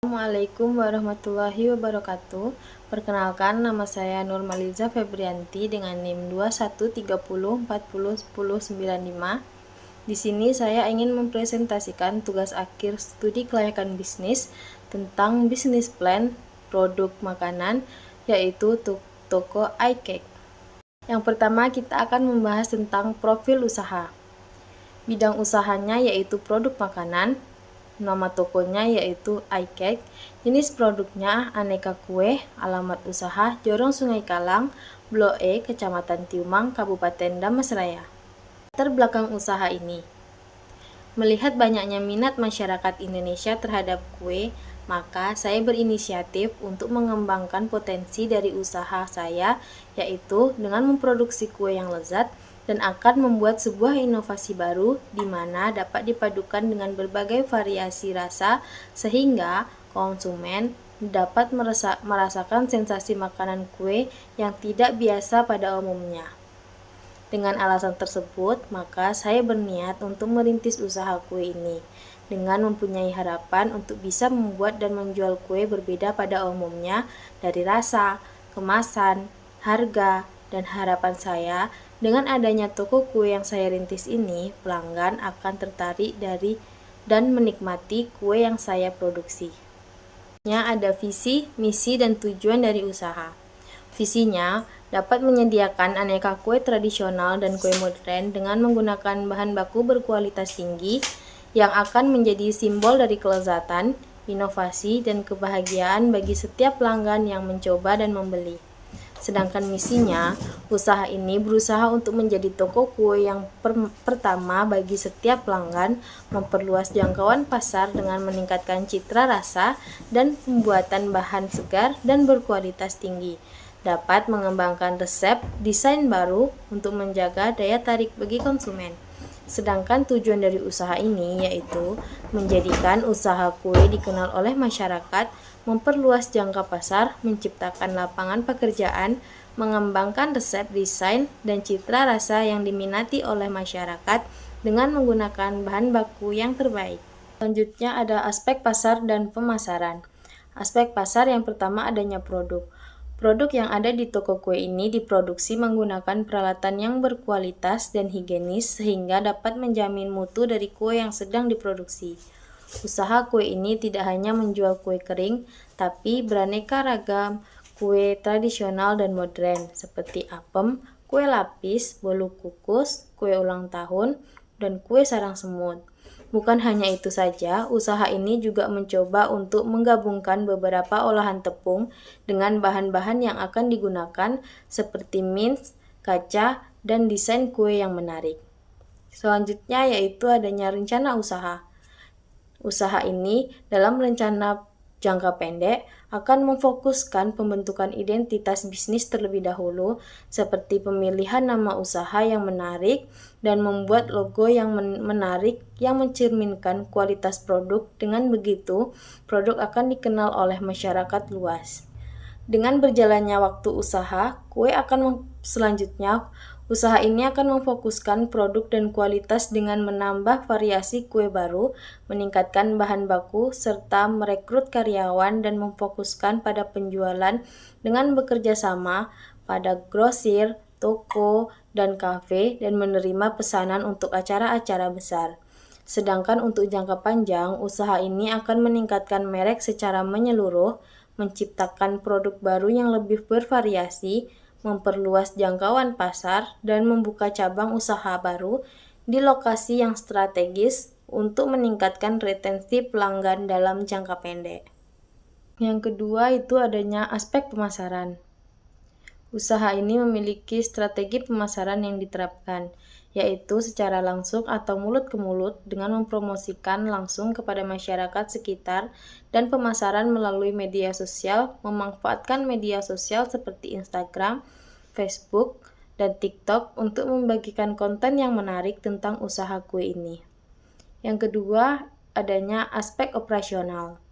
Assalamualaikum warahmatullahi wabarakatuh. Perkenalkan, nama saya Nurmaliza Febrianti dengan NIM 2130401095. Di sini saya ingin mempresentasikan tugas akhir studi kelayakan bisnis tentang bisnis plan produk makanan, yaitu toko iCake. Yang pertama, kita akan membahas tentang profil usaha. Bidang usahanya yaitu produk makanan, nama tokonya yaitu iCake, jenis produknya aneka kue, alamat usaha Jorong Sungai Kalang, Blok E, Kecamatan Tiumang, Kabupaten Damasraya. Latar belakang usaha ini. Melihat banyaknya minat masyarakat Indonesia terhadap kue, maka saya berinisiatif untuk mengembangkan potensi dari usaha saya, yaitu dengan memproduksi kue yang lezat dan akan membuat sebuah inovasi baru di mana dapat dipadukan dengan berbagai variasi rasa sehingga konsumen dapat merasakan sensasi makanan kue yang tidak biasa pada umumnya. Dengan alasan tersebut, maka saya berniat untuk merintis usaha kue ini dengan mempunyai harapan untuk bisa membuat dan menjual kue berbeda pada umumnya dari rasa, kemasan, harga, dan harapan saya dengan adanya toko kue yang saya rintis ini, pelanggan akan tertarik dari dan menikmati kue yang saya produksi. Ada visi, misi, dan tujuan dari usaha. Visinya dapat menyediakan aneka kue tradisional dan kue modern dengan menggunakan bahan baku berkualitas tinggi yang akan menjadi simbol dari kelezatan, inovasi, dan kebahagiaan bagi setiap pelanggan yang mencoba dan membeli. Sedangkan misinya, usaha ini berusaha untuk menjadi toko kue yang pertama bagi setiap pelanggan, memperluas jangkauan pasar dengan meningkatkan citra rasa dan pembuatan bahan segar dan berkualitas tinggi. Dapat mengembangkan resep desain baru untuk menjaga daya tarik bagi konsumen. Sedangkan tujuan dari usaha ini yaitu menjadikan usaha kue dikenal oleh masyarakat, memperluas jangka pasar, menciptakan lapangan pekerjaan, mengembangkan resep desain dan citra rasa yang diminati oleh masyarakat dengan menggunakan bahan baku yang terbaik. Selanjutnya ada aspek pasar dan pemasaran. Aspek pasar yang pertama adanya produk. Produk yang ada di toko kue ini diproduksi menggunakan peralatan yang berkualitas dan higienis sehingga dapat menjamin mutu dari kue yang sedang diproduksi. Usaha kue ini tidak hanya menjual kue kering, tapi beraneka ragam kue tradisional dan modern seperti apem, kue lapis, bolu kukus, kue ulang tahun, dan kue sarang semut. Bukan hanya itu saja, usaha ini juga mencoba untuk menggabungkan beberapa olahan tepung dengan bahan-bahan yang akan digunakan seperti mince, kaca, dan desain kue yang menarik. Selanjutnya yaitu adanya rencana usaha. Usaha ini dalam rencana jangka pendek akan memfokuskan pembentukan identitas bisnis terlebih dahulu seperti pemilihan nama usaha yang menarik dan membuat logo yang menarik yang mencerminkan kualitas produk. Dengan begitu, produk akan dikenal oleh masyarakat luas. Dengan berjalannya waktu usaha, selanjutnya usaha ini akan memfokuskan produk dan kualitas dengan menambah variasi kue baru, meningkatkan bahan baku, serta merekrut karyawan dan memfokuskan pada penjualan dengan bekerja sama pada grosir, toko, dan kafe dan menerima pesanan untuk acara-acara besar. Sedangkan untuk jangka panjang, usaha ini akan meningkatkan merek secara menyeluruh, menciptakan produk baru yang lebih bervariasi, memperluas jangkauan pasar, dan membuka cabang usaha baru di lokasi yang strategis untuk meningkatkan retensi pelanggan dalam jangka pendek. Yang kedua itu adanya aspek pemasaran. Usaha ini memiliki strategi pemasaran yang diterapkan, yaitu secara langsung atau mulut ke mulut dengan mempromosikan langsung kepada masyarakat sekitar dan pemasaran melalui media sosial, memanfaatkan media sosial seperti Instagram, Facebook, dan TikTok untuk membagikan konten yang menarik tentang usaha kue ini. Yang kedua, adanya aspek operasional.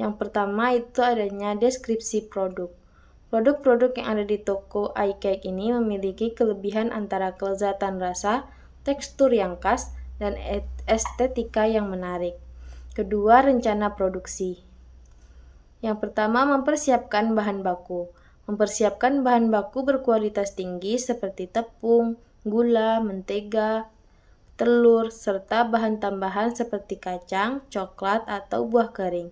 Yang pertama itu adanya deskripsi produk. Produk-produk yang ada di toko iCake ini memiliki kelebihan antara kelezatan rasa, tekstur yang khas, dan estetika yang menarik. Kedua, rencana produksi. Yang pertama, mempersiapkan bahan baku. Mempersiapkan bahan baku berkualitas tinggi seperti tepung, gula, mentega, telur, serta bahan tambahan seperti kacang, coklat, atau buah kering.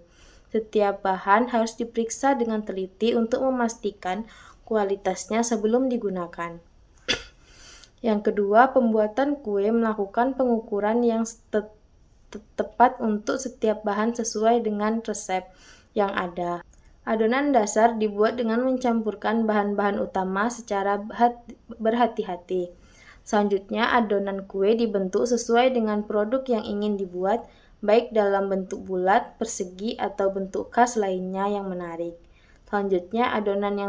Setiap bahan harus diperiksa dengan teliti untuk memastikan kualitasnya sebelum digunakan. Yang kedua, pembuatan kue melakukan pengukuran yang tepat untuk setiap bahan sesuai dengan resep yang ada. Adonan dasar dibuat dengan mencampurkan bahan-bahan utama secara berhati-hati. Selanjutnya, adonan kue dibentuk sesuai dengan produk yang ingin dibuat, baik dalam bentuk bulat, persegi, atau bentuk khas lainnya yang menarik. Selanjutnya, adonan yang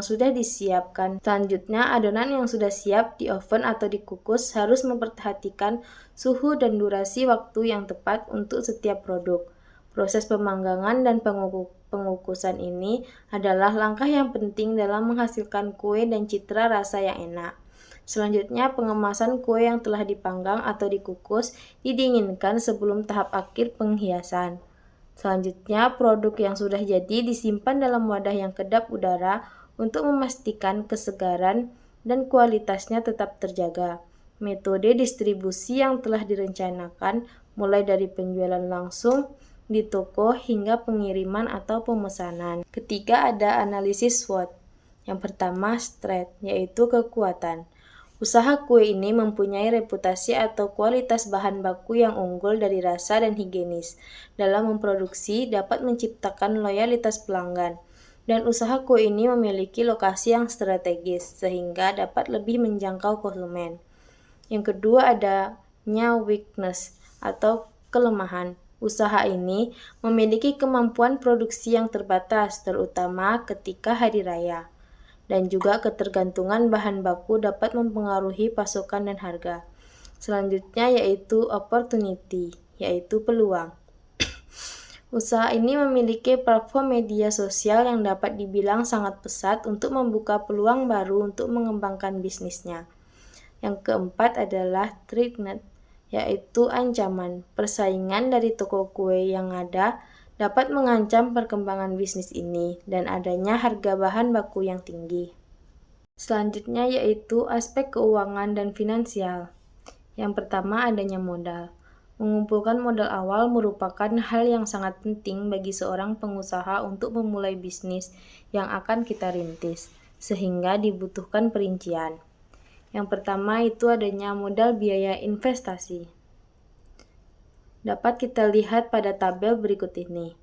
sudah siap di oven atau dikukus harus memperhatikan suhu dan durasi waktu yang tepat untuk setiap produk. Proses pemanggangan dan pengukusan ini adalah langkah yang penting dalam menghasilkan kue dan citra rasa yang enak. Selanjutnya, pengemasan kue yang telah dipanggang atau dikukus didinginkan sebelum tahap akhir penghiasan. Selanjutnya, produk yang sudah jadi disimpan dalam wadah yang kedap udara untuk memastikan kesegaran dan kualitasnya tetap terjaga. Metode distribusi yang telah direncanakan mulai dari penjualan langsung di toko hingga pengiriman atau pemesanan. Ketiga, ada analisis SWOT. Yang pertama, strength, yaitu kekuatan. Usaha kue ini mempunyai reputasi atau kualitas bahan baku yang unggul dari rasa dan higienis. Dalam memproduksi dapat menciptakan loyalitas pelanggan. Dan usaha kue ini memiliki lokasi yang strategis sehingga dapat lebih menjangkau konsumen. Yang kedua adanya weakness atau kelemahan. Usaha ini memiliki kemampuan produksi yang terbatas, terutama ketika hari raya. Dan juga ketergantungan bahan baku dapat mempengaruhi pasokan dan harga. Selanjutnya yaitu opportunity, yaitu peluang. Usaha ini memiliki platform media sosial yang dapat dibilang sangat pesat untuk membuka peluang baru untuk mengembangkan bisnisnya. Yang keempat adalah threat, yaitu ancaman. Persaingan dari toko kue yang ada dapat mengancam perkembangan bisnis ini dan adanya harga bahan baku yang tinggi. Selanjutnya yaitu aspek keuangan dan finansial. Yang pertama adanya modal. Mengumpulkan modal awal merupakan hal yang sangat penting bagi seorang pengusaha untuk memulai bisnis yang akan kita rintis, sehingga dibutuhkan perincian. Yang pertama itu adanya modal biaya investasi. Dapat kita lihat pada tabel berikut ini.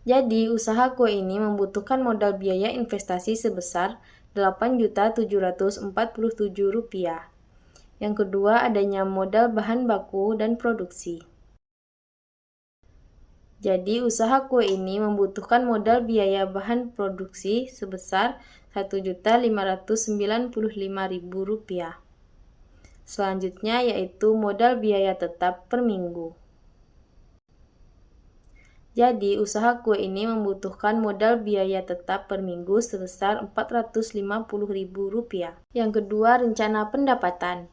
Jadi, usaha kue ini membutuhkan modal biaya investasi sebesar Rp8.747.000. Yang kedua, adanya modal bahan baku dan produksi. Jadi, usaha kue ini membutuhkan modal biaya bahan produksi sebesar Rp1.595.000. Selanjutnya yaitu modal biaya tetap per minggu. Jadi, usaha kue ini membutuhkan modal biaya tetap per minggu sebesar Rp450.000. Yang kedua, rencana pendapatan.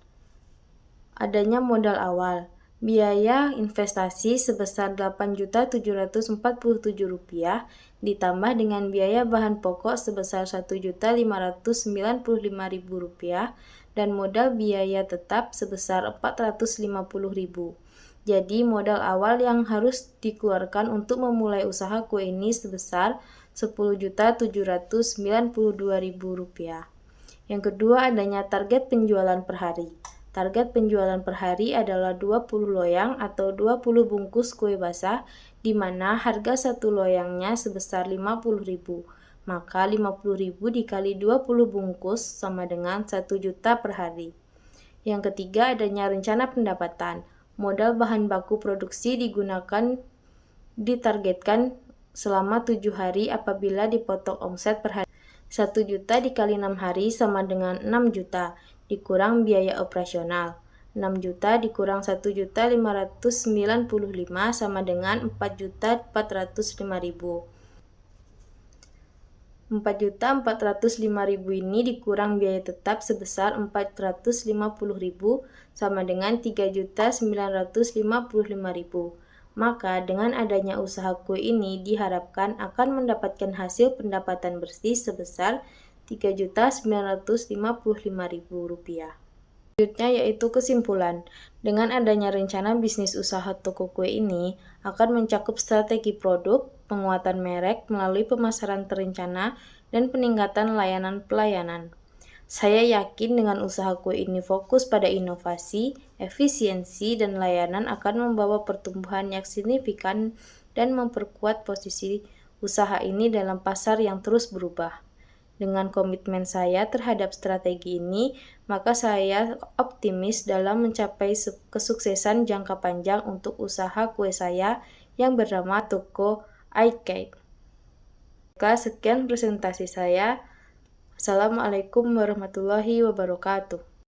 Adanya modal awal. Biaya investasi sebesar Rp8.747.000 ditambah dengan biaya bahan pokok sebesar Rp1.595.000 dan modal biaya tetap sebesar Rp450.000. Jadi modal awal yang harus dikeluarkan untuk memulai usaha kue ini sebesar Rp10.792.000. Yang kedua adanya target penjualan per hari. Target penjualan per hari adalah 20 loyang atau 20 bungkus kue basah, di mana harga satu loyangnya sebesar Rp50.000. Maka Rp50.000 dikali 20 bungkus sama dengan 1 juta per hari. Yang ketiga adanya rencana pendapatan. Modal bahan baku produksi ditargetkan selama 7 hari apabila dipotong omset per hari. 1 juta dikali 6 hari sama dengan 6 juta, dikurang biaya operasional. 6 juta dikurang 1.595 sama dengan 4.405.000. Rp4.405.000 ini dikurang biaya tetap sebesar Rp450.000 sama dengan Rp3.955.000. Maka dengan adanya usaha kue ini diharapkan akan mendapatkan hasil pendapatan bersih sebesar Rp3.955.000. Selanjutnya yaitu kesimpulan. Dengan adanya rencana bisnis usaha toko kue ini akan mencakup strategi produk, penguatan merek melalui pemasaran terencana, dan peningkatan layanan pelayanan. Saya yakin dengan usaha kue ini fokus pada inovasi, efisiensi, dan layanan akan membawa pertumbuhan yang signifikan dan memperkuat posisi usaha ini dalam pasar yang terus berubah. Dengan komitmen saya terhadap strategi ini, maka saya optimis dalam mencapai kesuksesan jangka panjang untuk usaha kue saya yang bernama Toko iCake. Sekian presentasi saya. Assalamualaikum warahmatullahi wabarakatuh.